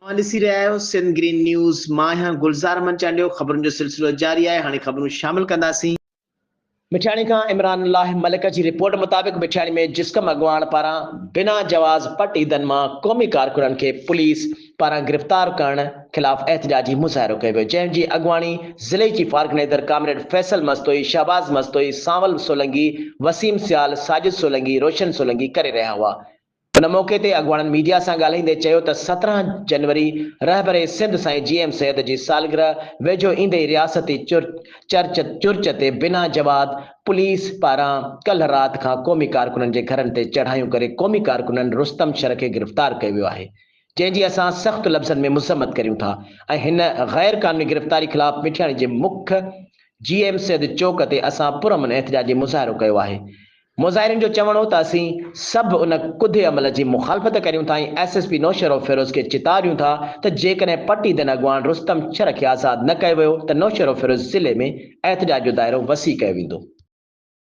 ॾिसी रहिया आहियो सिंध ग्रीन न्यूज़। मां आहियां गुलज़ार अहमद चांडियो। ख़बरुनि जो सिलसिलो जारी आहे। हाणे ख़बरूं शामिल कंदासीं। मिठियाणी खां इमरान अल्लाह मलिक जी रिपोर्ट मुताबिक़ मिठियाणी में जिस्कम अॻवान पारां बिना जवाज़ पट ईदनि मां क़ौमी कारकुननि खे पुलिस पारां गिरफ़्तार करण ख़िलाफ़ एहतजाजी मुज़ाहिरो कयो वियो, जंहिंजी अॻवानी ज़िले जी फार्ग नेदर कामरेड फैसल मस्तोई, शहबाज़ मस्तोई, सांवल सोलंगी, वसीम सियाल, साजिद सोलंगी, रोशन सोलंगी करे रहिया हुआ। उन मौक़े ते अॻवाननि मीडिया सां ॻाल्हाईंदे चयो त 17 जनवरी रहबरे सिंध साईं GM सैद जी सालगिरह वेझो ईंदे रियासती चुर्च ते बिना जवाब पुलिस पारां कल्ह राति खां क़ौमी कारकुननि जे घरनि ते चढ़ायूं करे क़ौमी कारकुननि रुस्तम शर खे गिरफ़्तार कयो वियो आहे, जंहिंजी असां सख़्त लफ़्ज़नि में मुज़म्मत करियूं था ऐं हिन ग़ैर क़ानूनी गिरफ़्तारी ख़िलाफ़ मिठियाणी जे मुख्य GM सैद चौक ते असां पुरअमन एहतजाजी मुज़ाहिरो कयो आहे। मुज़ाहिरीन जो चवणो हो त असीं सभु उन कुधे अमल जी मुखालफ़त करियूं था ऐं SSP नौशर फिरोज़ खे चितारियूं था त जेकॾहिं पटीदन अॻवान रुस्तम शर खे आज़ादु न कयो वियो त नौशर फिरोज़ ज़िले में एहतजाज जो दाइरो वसी कयो वेंदो।